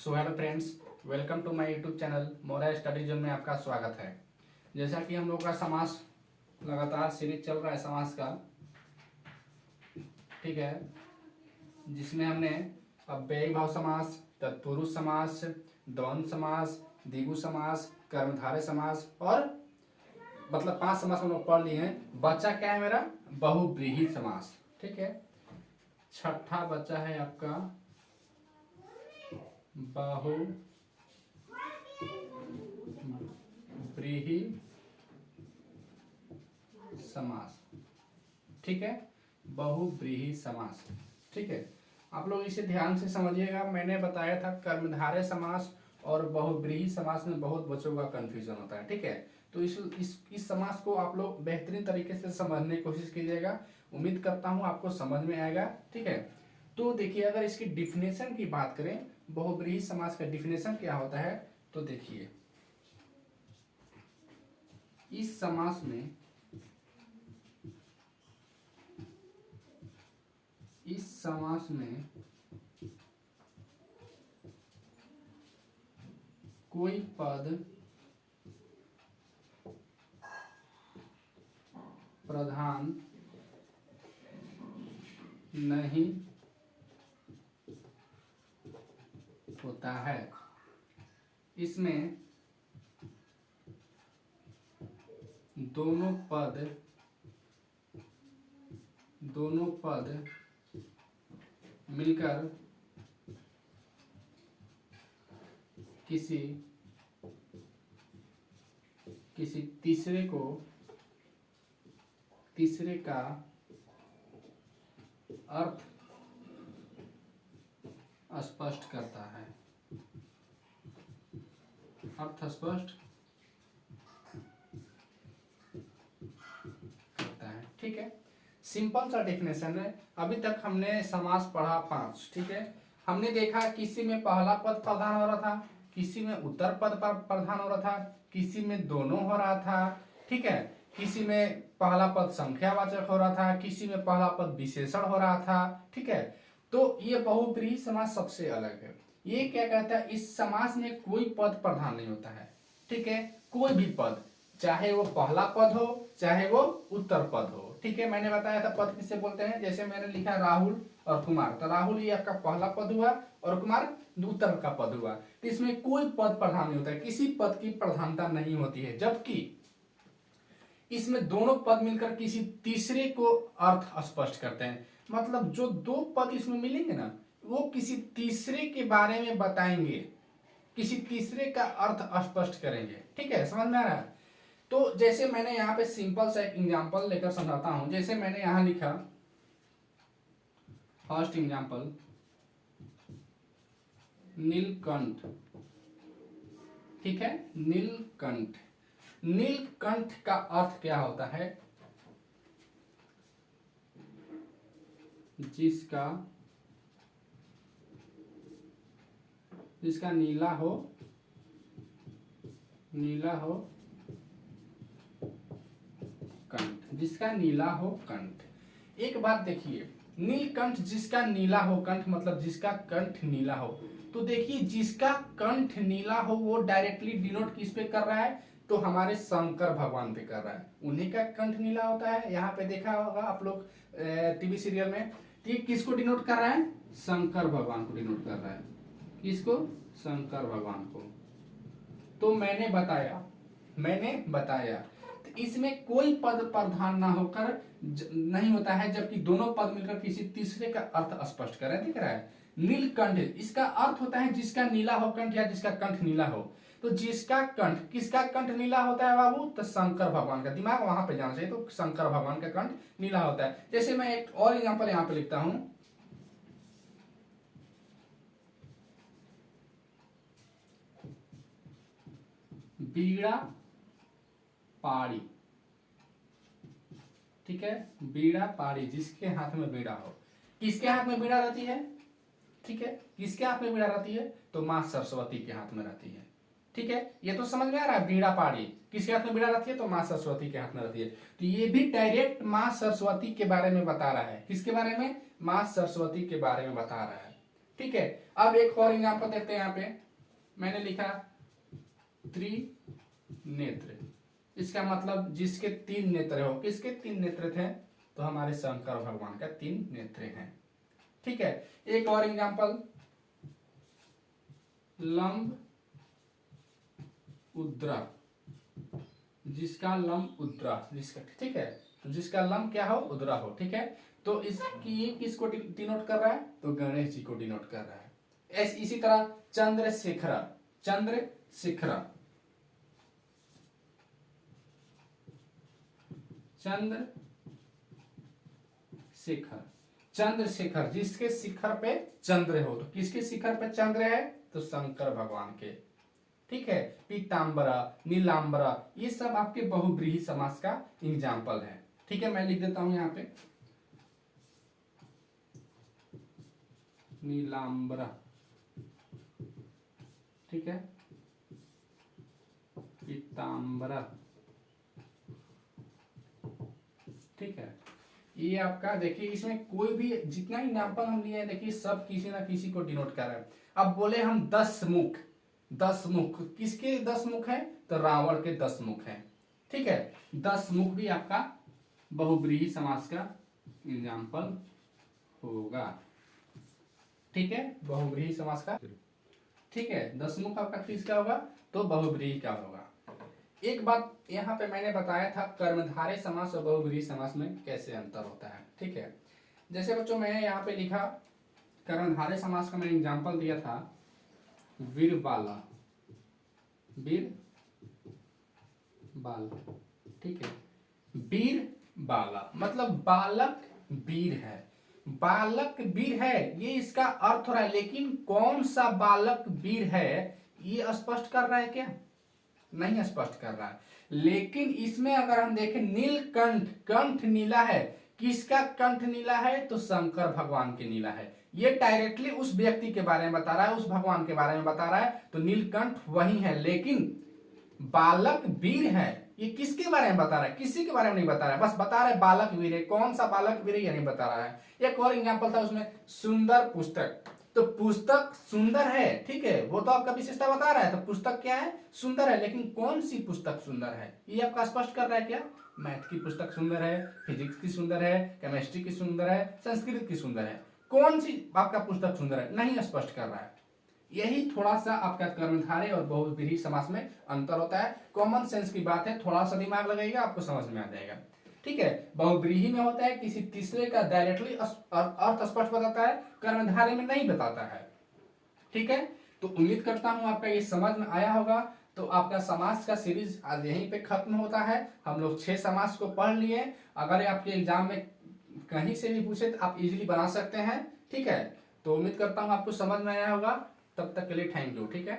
So hello friends, welcome to my YouTube channel मोरा study zone में आपका स्वागत है। जैसा कि हम लोग का समास लगातार सीरीज चल रहा है समास का, ठीक है, जिसमें हमने अव्ययी भाव समास, तत्पुरुष समास, द्वंद्व समास, द्विगु समास, कर्मधारय समास और मतलब 5 समास हम लोग पढ़ लिए हैं। बच्चा क्या है मेरा? बहुव्रीहि समास। ठीक है, छठा बच्चा है आपका बहुव्रीहि समास। ठीक है, बहुव्रीहि समास। ठीक है, आप लोग इसे ध्यान से समझिएगा। मैंने बताया था कर्मधारय समास और बहुव्रीहि समास में बहुत बच्चों का कंफ्यूजन होता है। ठीक है, तो इस समास को आप लोग बेहतरीन तरीके से समझने की कोशिश कीजिएगा। उम्मीद करता हूं आपको समझ में आएगा। ठीक है, तो देखिए, अगर इसकी डिफिनेशन की बात करें, बहुव्रीहि समास का डिफिनेशन क्या होता है, तो देखिए, इस समास में कोई पद प्रधान नहीं होता है। इसमें दोनों पद मिलकर किसी तीसरे का अर्थ स्पष्ट करता है। अर्थ स्पष्ट करता है। ठीक है, सिंपल सा डेफिनेशन है। अभी तक हमने समास पढ़ा 5। ठीक है, हमने देखा किसी में पहला पद प्रधान हो रहा था, किसी में उत्तर पद प्रधान हो रहा था, किसी में दोनों हो रहा था। ठीक है, किसी में पहला पद संख्यावाचक हो रहा था, किसी में पहला पद विशेषण हो रहा था। ठीक है, तो ये बहुव्रीहि समास सबसे अलग है। ये क्या कहता है, इस समास में कोई पद प्रधान नहीं होता है। ठीक है, कोई भी पद, चाहे वो पहला पद हो चाहे वो उत्तर पद हो। ठीक है, मैंने बताया था पद किसे बोलते हैं। जैसे मैंने लिखा राहुल और कुमार, तो राहुल ये आपका पहला पद हुआ और कुमार उत्तर का पद हुआ। तो इसमें कोई पद प्रधान नहीं होता है, किसी पद की प्रधानता नहीं होती है। जबकि इसमें दोनों पद मिलकर किसी तीसरे को अर्थ स्पष्ट करते हैं। मतलब जो दो पद इसमें मिलेंगे ना, वो किसी तीसरे के बारे में बताएंगे, किसी तीसरे का अर्थ स्पष्ट करेंगे। ठीक है, समझ में आ रहा है? तो जैसे मैंने यहाँ पे सिंपल सा एक एग्जांपल लेकर समझाता हूं। जैसे मैंने यहां लिखा फर्स्ट एग्जांपल, नीलकंठ। ठीक है, नीलकंठ। नीलकंठ का अर्थ क्या होता है? जिसका नीला हो कंठ, जिसका नीला हो कंठ। एक बात देखिए, नीलकंठ जिसका नीला हो कंठ, मतलब जिसका कंठ नीला हो। तो देखिए, जिसका कंठ नीला हो वो डायरेक्टली डिनोट किस पे कर रहा है? तो हमारे शंकर भगवान पे कर रहा है। उन्हीं का कंठ नीला होता है। यहाँ पे देखा होगा आप लोग टीवी सीरियल में। ये किसको डिनोट कर रहा है? शंकर भगवान को डिनोट कर रहा है। किसको? शंकर भगवान को। तो मैंने बताया तो इसमें कोई पद प्रधान ना होकर नहीं होता है, जबकि दोनों पद मिलकर किसी तीसरे का अर्थ स्पष्ट कर रहे हैं। दिख रहा है, नीलकंठ, इसका अर्थ होता है जिसका नीला हो कंठ या जिसका कंठ नीला हो। तो जिसका कंठ, किसका कंठ नीला होता है बाबू? तो शंकर भगवान का। दिमाग वहां पे जाना चाहिए। तो शंकर भगवान का कंठ नीला होता है। जैसे मैं एक और एग्जांपल यहां पे लिखता हूं, बीड़ा पाड़ी। ठीक है, बीड़ा पाड़ी, जिसके हाथ में बीड़ा हो। किसके हाथ में बीड़ा रहती है? ठीक है, किसके हाथ में बीड़ा रहती है? तो मां सरस्वती के हाथ में रहती है। ठीक है, ये तो समझ में आ रहा है। बीड़ा पाड़ी किसके हाथ में बीड़ा रहती है? तो मां सरस्वती के हाथ में रहती है। तो ये भी डायरेक्ट मां सरस्वती के बारे में बता रहा है। किसके बारे में? मां सरस्वती के बारे में बता रहा है। ठीक है। अब एक और एग्जाम्पल देखते हैं। यहाँ पे मैंने लिखा त्रिनेत्र, इसका मतलब जिसके 3 नेत्र हो। किसके 3 नेत्र थे? तो हमारे शंकर भगवान का 3 नेत्र हैं। ठीक है। एक और एग्जाम्पल, लंब उद्रा, जिसका लंब उद्रा, जिसका, ठीक है, तो जिसका लंब क्या हो? उद्रा हो। ठीक है। तो इसकी किसको डिनोट कर रहा है? तो गणेश जी को डिनोट कर रहा है। इसी तरह चंद्रशेखर, चंद्रशेखर, चंद्रशेखर, चंद्रशेखर, जिसके शिखर पे चंद्र हो। तो किसके शिखर पे चंद्र है? तो शंकर भगवान के। ठीक है। पीतांबरा, नीलांबरा, ये सब आपके बहुब्रीहि समास का एग्जाम्पल है। ठीक है, मैं लिख देता हूं यहाँ पे नीलांबरा। ठीक है, पीतांबरा। ठीक है, ये आपका देखिए, इसमें कोई भी जितना एग्जाम्पल हम लिए हैं, देखिए सब किसी ना किसी को डिनोट कर रहा है। अब बोले हम 10 मुख, 10 मुख, किसके 10 मुख है? तो रावण के 10 मुख है। ठीक है, 10 मुख भी आपका बहुब्रीहि समास का एग्जाम्पल होगा। ठीक है, बहुब्रीहि समास का। ठीक है, 10 मुख आपका किसका होगा? तो बहुब्रीहि का होगा। एक बात यहाँ पे मैंने बताया था, कर्मधारय समास और बहुब्रीहि समास में कैसे अंतर होता है। ठीक है, जैसे बच्चों मैंने यहाँ पे लिखा, कर्मधारय समास का मैंने एग्जाम्पल दिया था वीरबाला, वीरबाला। ठीक है, वीर बाला मतलब बालक वीर है, बालक वीर है, ये इसका अर्थ हो रहा है। लेकिन कौन सा बालक वीर है, ये स्पष्ट कर रहा है क्या? नहीं स्पष्ट कर रहा है। लेकिन इसमें अगर हम देखें, नीलकंठ, कंठ नीला है, किसका कंठ नीला है? तो शंकर भगवान के नीला है। ये डायरेक्टली उस व्यक्ति के बारे में बता रहा है, उस भगवान के बारे में बता रहा है। तो नीलकंठ वही है, लेकिन बालक वीर है, ये किसके बारे में बता रहा है? किसी के बारे में नहीं बता रहा है, बस बता रहा है बालक वीर है। कौन सा बालक वीर है ये नहीं बता रहा है। एक और एग्जाम्पल था उसमें, सुंदर पुस्तक। तो पुस्तक सुंदर है, ठीक है, वो तो आपका विशेषता बता रहा है। तो पुस्तक क्या है? सुंदर है, लेकिन कौन सी पुस्तक सुंदर है, ये आपका स्पष्ट कर रहा है क्या? मैथ की पुस्तक सुंदर है, फिजिक्स की सुंदर है, केमिस्ट्री की सुंदर है, संस्कृत की सुंदर है, कौन सी आपका पुस्तक सुंदर है? नहीं स्पष्ट कर रहा है। यही थोड़ा सा आपका कर्मधारय और बहुब्रीहि समास में अंतर होता है। कॉमन सेंस की बात है, थोड़ा सा दिमाग लगाइएगा, आपको समझ में आ जाएगा। ठीक है, बहुब्रीहि में होता है किसी तीसरे का डायरेक्टली अर्थ स्पष्ट बताता है, कर्मधारय में नहीं बताता है। ठीक है, तो उम्मीद करता हूं आपका ये समझ में आया होगा। तो आपका समास का सीरीज आज यहीं पे खत्म होता है। हम लोग 6 समास को पढ़ लिए। अगर आपके एग्जाम में कहीं से भी पूछे तो आप इजीली बना सकते हैं। ठीक है, तो उम्मीद करता हूं आपको समझ में आया होगा। तब तक के लिए थैंक यू। ठीक है।